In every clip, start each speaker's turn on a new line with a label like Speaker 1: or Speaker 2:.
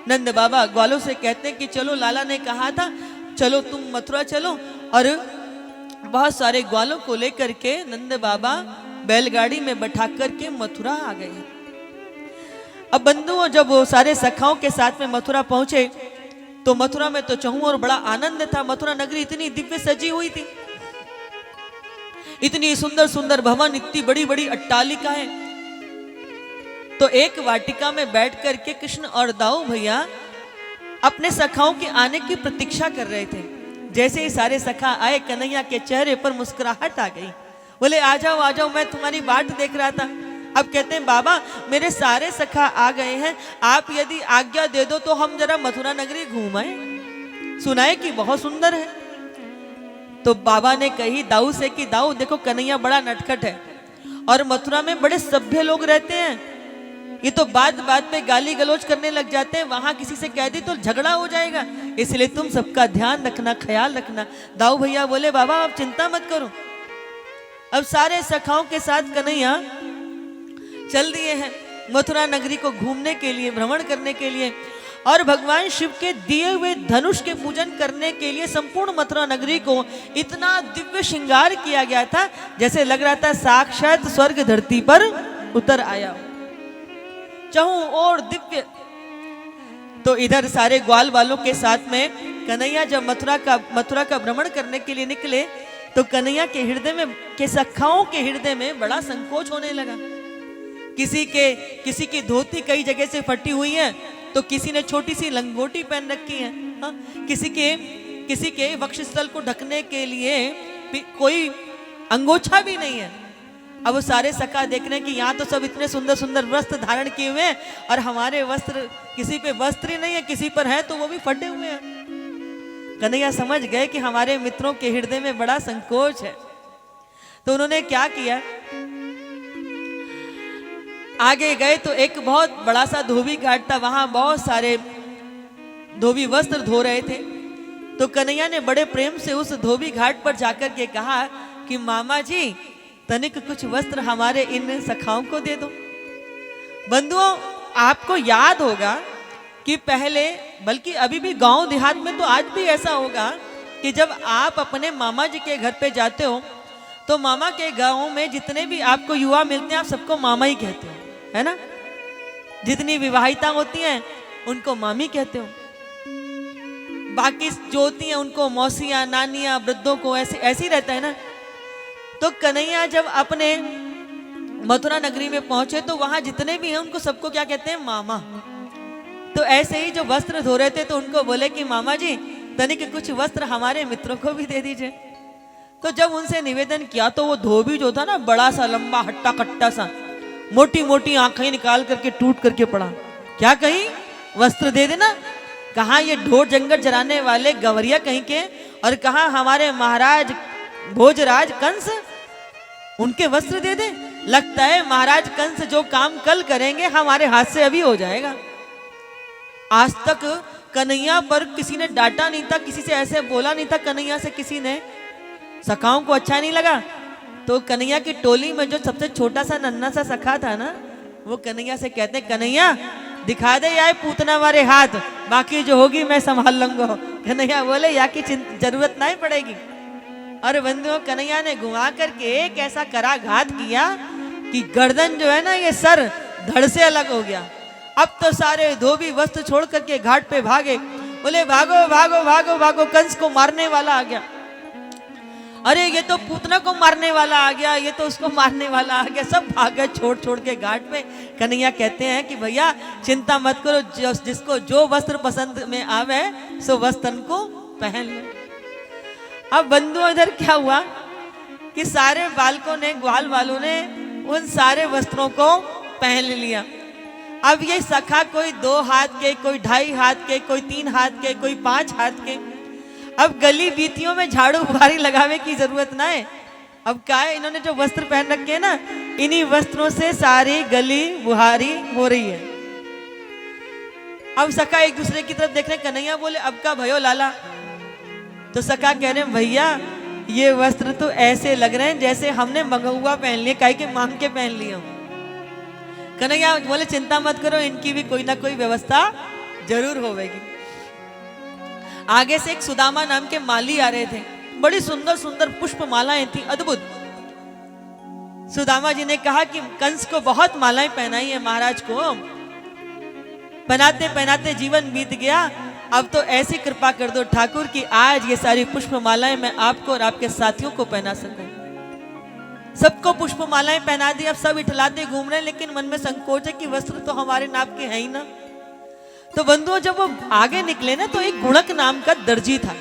Speaker 1: नंद बाबा ग्वालों से कहते हैं कि चलो, लाला ने कहा था चलो तुम मथुरा चलो, और बहुत सारे ग्वालों को लेकर के नंद बाबा बैलगाड़ी में बैठा करके मथुरा आ गए। अब बंधुओं, जब वो सारे सखाओं के साथ में मथुरा पहुंचे तो मथुरा में तो चहु और बड़ा आनंद था। मथुरा नगरी इतनी दिव्य सजी हुई थी, इतनी सुंदर सुंदर भवन, इतनी बड़ी बड़ी अट्टालिका है। तो एक वाटिका में बैठ करके कृष्ण और दाऊ भैया अपने सखाओं के आने की प्रतीक्षा कर रहे थे। जैसे ही सारे सखा आए, कन्हैया के चेहरे पर मुस्कुराहट आ गई। बोले आ जाओ आ जाओ, मैं तुम्हारी बाट देख रहा था। अब कहते हैं बाबा मेरे सारे सखा आ गए हैं, आप यदि आज्ञा दे दो तो हम जरा मथुरा नगरी घूम आए, सुनाए कि बहुत सुंदर है। तो बाबा ने कही दाऊ से कि दाऊ देखो कन्हैया बड़ा नटखट है और मथुरा में बड़े सभ्य लोग रहते हैं, ये तो बात बात पे गाली गलौज करने लग जाते हैं, वहां किसी से कह दी तो झगड़ा हो जाएगा, इसलिए तुम सबका ध्यान रखना, ख्याल रखना। दाऊ भैया बोले बाबा आप चिंता मत करो। अब सारे सखाओं के साथ कन्हैया चल दिए हैं मथुरा नगरी को घूमने के लिए, भ्रमण करने के लिए, और भगवान शिव के दिए हुए धनुष के पूजन करने के लिए संपूर्ण मथुरा नगरी को इतना दिव्य श्रृंगार किया गया था जैसे लग रहा था साक्षात स्वर्ग धरती पर उतर आया। चहु और दिव्य। तो इधर सारे ग्वाल वालों के साथ में कन्हैया जब मथुरा का भ्रमण करने के लिए निकले तो कन्हैया के हृदय में, के सखाओं के हृदय में बड़ा संकोच होने लगा। किसी की धोती कई जगह से फटी हुई है, तो किसी ने छोटी सी लंगोटी पहन रखी है, हाँ? किसी के वक्षस्थल को ढकने के लिए कोई अंगोछा भी नहीं है। अब वो सारे सखा देख रहे हैं कि यहाँ तो सब इतने सुंदर सुंदर वस्त्र धारण किए हुए हैं और हमारे वस्त्र, किसी पे वस्त्र ही नहीं है, किसी पर है तो वो भी फटे हुए हैं। कन्हैया समझ गए कि हमारे मित्रों के हृदय में बड़ा संकोच है। तो उन्होंने क्या किया, आगे गए तो एक बहुत बड़ा सा धोबी घाट था, वहां बहुत सारे धोबी वस्त्र धो रहे थे। तो कन्हैया ने बड़े प्रेम से उस धोबी घाट पर जाकर के कहा कि मामा जी तनिक कुछ वस्त्र हमारे इन सखाओं को दे दो। बंधुओं आपको याद होगा कि पहले, बल्कि अभी भी गांव देहात में तो आज भी ऐसा होगा कि जब आप अपने मामा जी के घर पे जाते हो तो मामा के गांव में जितने भी आपको युवा मिलते हैं आप सबको मामा ही कहते हो, है ना। जितनी विवाहिता होती हैं उनको मामी कहते हो, बाकी जो होती हैं उनको मौसियां, नानियां, वृद्धों को ऐसे ही रहता है ना। तो कन्हैया जब अपने मथुरा नगरी में पहुंचे तो वहां जितने भी हैं उनको सबको क्या कहते हैं, मामा। तो ऐसे ही जो वस्त्र धो रहे थे तो उनको बोले कि मामा जी तनिक कुछ वस्त्र हमारे मित्रों को भी दे दीजिए। तो जब उनसे निवेदन किया तो वो धोबी जो था ना, बड़ा सा लंबा हट्टा कट्टा सा, मोटी मोटी आंखें निकाल करके टूट करके पड़ा। क्या कही, वस्त्र दे देना? कहा ये ढोर जंगल जराने वाले गवरिया कहीं के, और कहा हमारे महाराज भोजराज कंस उनके वस्त्र दे दे। लगता है महाराज कंस जो काम कल करेंगे हमारे हाथ से अभी हो जाएगा। आज तक कन्हैया पर किसी ने डांटा नहीं था, किसी से ऐसे बोला नहीं था कन्हैया से किसी ने। सखाओं को अच्छा नहीं लगा तो कन्हैया की टोली में जो सबसे छोटा सा नन्हा सा सखा था ना, वो कन्हैया से कहते कन्हैया दिखा दे यार पूतना वाले हाथ, बाकी जो होगी मैं संभाल लूंगा। कन्हैया बोले या की जरूरत नहीं पड़ेगी। और बंधुओं कन्हैया ने घुमा करके एक ऐसा कराघात किया कि गर्दन जो है ना, ये सर धड़ से अलग हो गया। अब तो सारे धोबी वस्त्र छोड़ करके घाट पे भागे, बोले भागो भागो भागो भागो, कंस को मारने वाला आ गया, अरे ये तो पूतना को मारने वाला आ गया, ये तो उसको मारने वाला आ गया। सब भाग गए छोड़ छोड़ के घाट पे। कन्हैया कहते हैं कि भैया चिंता मत करो, जिसको जो वस्त्र पसंद में आवे सो वस्त्र को पहन लो। अब बंधुओं इधर क्या हुआ कि सारे बालकों ने, ग्वाल वालों ने उन सारे वस्त्रों को पहन लिया। अब ये सखा कोई 2 हाथ के, कोई 2.5 हाथ के, कोई 3 हाथ के, कोई 5 हाथ के। अब गली बीतियों में झाड़ू बुहारी लगावे की जरूरत ना है। अब क्या है, इन्होंने जो वस्त्र पहन रखे हैं ना, इन्हीं वस्त्रों से सारी गली बुहारी हो रही है। अब सखा एक दूसरे की तरफ देख रहे, कन्हैया बोले अब का भयो लाला? तो सखा कह रहे भैया ये वस्त्र तो ऐसे लग रहे हैं जैसे हमने मगहुआ पहन लिए, काहे के मांग के पहन लिए। कन्हैया बोले चिंता मत करो, इनकी भी कोई ना कोई व्यवस्था जरूर होवेगी। आगे से एक सुदामा नाम के माली आ रहे थे, बड़ी सुंदर सुंदर पुष्प मालाएं थी, अद्भुत। सुदामा जी ने कहा कि कंस को बहुत मालाएं पहनाई है महाराज को, पहनाते पहनाते जीवन बीत गया, अब तो ऐसी कृपा कर दो ठाकुर कि आज ये सारी पुष्प मालाएं मैं आपको और आपके साथियों को पहना सकूं। सबको पुष्प मालाएं पहना दी, अब सब इठलाते घूम रहे हैं, लेकिन मन में संकोच है कि वस्त्र तो हमारे नाप के है ही ना। तो बंधुओं जब वो आगे निकले ना, तो एक गुणक नाम का दर्जी था।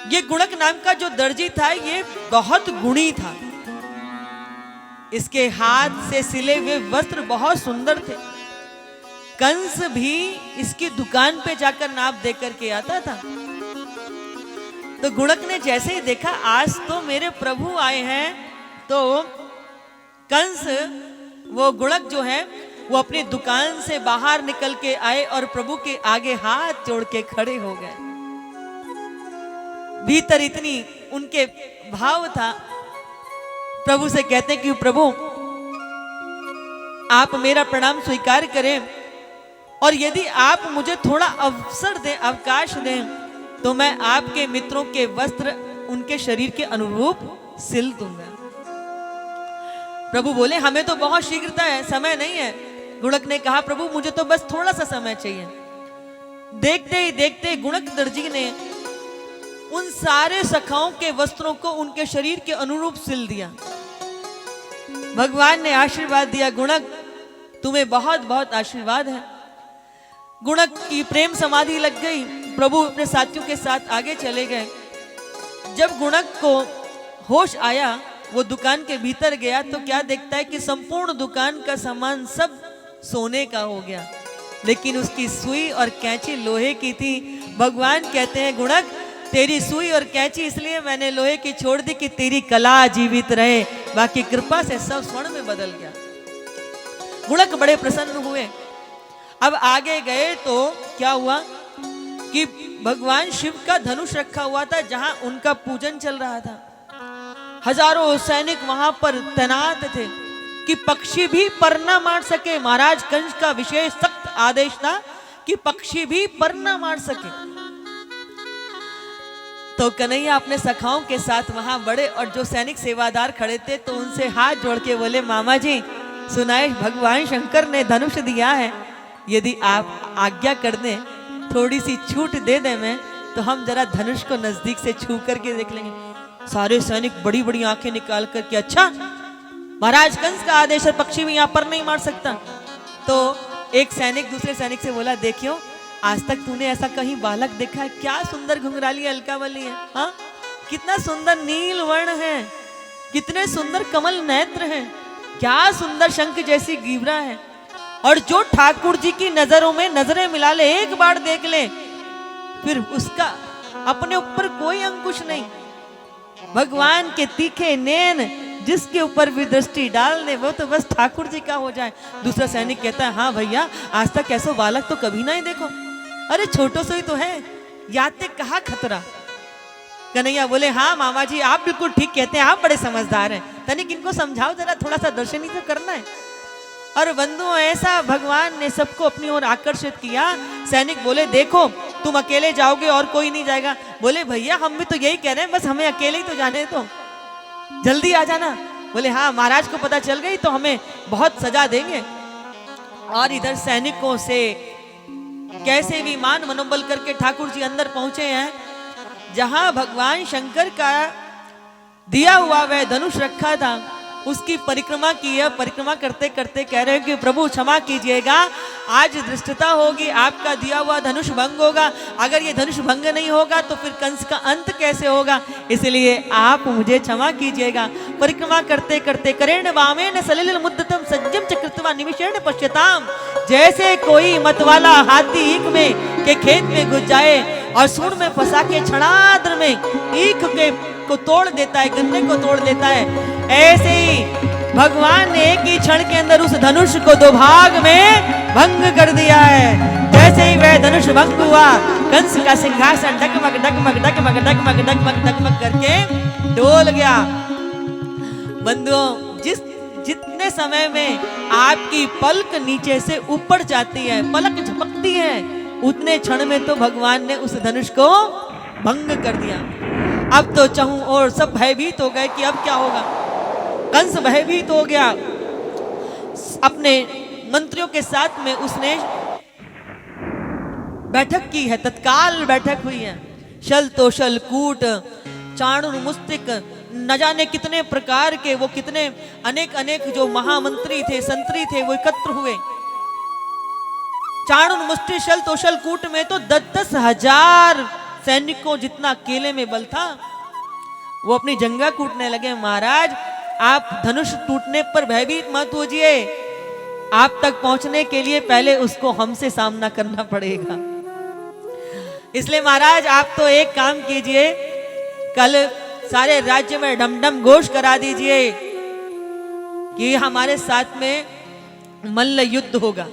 Speaker 1: ये गुणक नाम का जो दर्जी था ये बहुत गुणी था। इसके हाथ से सिले हुए वस्त्र बहुत सुंदर थे। कंस भी इसकी दुकान पे जाकर नाप देकर के आता था। तो गुणक ने जैसे ही देखा आज तो मेरे प्रभु आए हैं, तो कंस वो गुणक जो है वो अपनी दुकान से बाहर निकल के आए और प्रभु के आगे हाथ जोड़ के खड़े हो गए। भीतर इतनी उनके भाव था, प्रभु से कहते कि प्रभु आप मेरा प्रणाम स्वीकार करें, और यदि आप मुझे थोड़ा अवसर दें, अवकाश दें, तो मैं आपके मित्रों के वस्त्र उनके शरीर के अनुरूप सिल दूंगा। प्रभु बोले हमें तो बहुत शीघ्रता है, समय नहीं है। गुणक ने कहा प्रभु मुझे तो बस थोड़ा सा समय चाहिए। देखते ही देखते गुणक दर्जी ने उन सारे सखाओं के वस्त्रों को उनके शरीर के अनुरूप सिल दिया। भगवान ने आशीर्वाद दिया, गुणक तुम्हें बहुत बहुत आशीर्वाद है। गुणक की प्रेम समाधि लग गई। प्रभु अपने साथियों के साथ आगे चले गए। जब गुणक को होश आया, वो दुकान के भीतर गया तो क्या देखता है कि संपूर्ण दुकान का सामान सब सोने का हो गया, लेकिन उसकी सुई और कैंची लोहे की थी। भगवान कहते हैं गुणक तेरी सुई और कैंची इसलिए मैंने लोहे की छोड़ दी कि तेरी कला जीवित रहे, बाकी कृपा से सब स्वर्ण में बदल गया। गुणक बड़े प्रसन्न हुए। अब आगे गए तो क्या हुआ कि भगवान शिव का धनुष रखा हुआ था, जहां उनका पूजन चल रहा था। हजारों सैनिक वहां पर तैनात थे कि पक्षी भी पर न मार सके। महाराज कंस का विशेष सख्त आदेश था कि पक्षी भी पर न मार सके। तो कन्हैया अपने सखाओं के साथ वहां बढ़े, और जो सैनिक सेवादार खड़े थे तो उनसे हाथ जोड़ के बोले मामा जी सुनाए भगवान शंकर ने धनुष दिया है, यदि आप आज्ञा कर दें, थोड़ी सी छूट दे दें मैं, तो हम जरा धनुष को नजदीक से छू करके देख लेंगे। सारे सैनिक बड़ी बड़ी आंखें निकाल करके अच्छा महाराज कंस का आदेश है, पक्षी भी यहाँ पर नहीं मार सकता। तो एक सैनिक दूसरे सैनिक से बोला देखियो आज तक तूने ऐसा कहीं बालक देखा है? क्या सुंदर घुंघराली अलकावली है, हाँ कितना सुंदर नील वर्ण है, कितने सुंदर कमल नेत्र हैं, क्या सुंदर शंख जैसी ग्रीवा है। और जो ठाकुर जी की नजरों में नजरें मिला ले, एक बार देख ले, फिर उसका अपने ऊपर कोई अंकुश नहीं। भगवान के तीखे नैन जिसके ऊपर भी दृष्टि डाल दे वो तो बस ठाकुर जी का हो जाए। दूसरा सैनिक कहता है हाँ भैया आज तक ऐसा बालक तो कभी नहीं देखो, अरे छोटो से ही तो है, याते कहा खतरा। कन्हैया बोले हाँ मामा जी आप बिल्कुल ठीक कहते हैं, आप बड़े समझदार हैं, तनिक इनको समझाओ जरा, थोड़ा सा दर्शन ही तो करना है। और बंधुओं ऐसा भगवान ने सबको अपनी ओर आकर्षित किया। सैनिक बोले देखो तुम अकेले जाओगे और कोई नहीं जाएगा। बोले भैया हम भी तो यही कह रहे हैं, बस हमें अकेले ही तो जाने तो, जल्दी आ जाना। बोले हाँ महाराज को पता चल गई तो हमें बहुत सजा देंगे। और इधर सैनिकों से कैसे भी मान मनोबल करके ठाकुर जी अंदर पहुंचे हैं, जहां भगवान शंकर का दिया हुआ वह धनुष रखा था, उसकी परिक्रमा की है। परिक्रमा करते करते कह रहे हैं कि प्रभु क्षमा कीजिएगा, आज दृष्टता होगी, आपका दिया हुआ धनुष भंग होगा। अगर ये धनुष भंग नहीं होगा तो फिर कंस का अंत कैसे होगा, इसलिए आप मुझे क्षमा कीजिएगा। परिक्रमा करते करते करेण वामेन सलिल मुद्दतम सज्जम चकृत्वा निमिषेण पश्यताम, जैसे कोई मतवाला हाथी ईख में के खेत में घुस जाए और सूंड में फंसा के क्षणार्ध में ईख के को तोड़ देता है, गन्ने को तोड़ देता है, ऐसे ही भगवान ने एक ही क्षण के अंदर उस धनुष को दो भाग में भंग कर दिया है। जैसे ही वह धनुष भंग हुआ, कंस का सिंहासन डगमग डगमग डगमग डगमग डगमग डगमग करके डोल गया। बंधुओं जितने समय में आपकी पलक नीचे से ऊपर जाती है, पलक झपकती है, उतने क्षण में तो भगवान ने उस धनुष को भंग कर दिया। अब तो चहु और सब भयभीत हो गए कि अब क्या होगा। कंस भयभीत हो गया। अपने मंत्रियों के साथ में उसने बैठक की है, तत्काल बैठक हुई है। शल तोशल कूट चाणुर मुस्तिक, न जाने कितने प्रकार के, वो कितने अनेक अनेक जो महामंत्री थे, संतरी थे, वो एकत्र हुए। चाणुर मुष्टि शल तोशल कूट में तो 10-10 हजार सैनिकों जितना केले में बल था। वो अपनी जंगा कूटने लगे। महाराज, आप धनुष टूटने पर भयभीत मत होजिए, आप तक पहुंचने के लिए पहले उसको हमसे सामना करना पड़ेगा। इसलिए महाराज, आप तो एक काम कीजिए, कल सारे राज्य में डमडम घोष करा दीजिए कि हमारे साथ में मल्ल युद्ध होगा।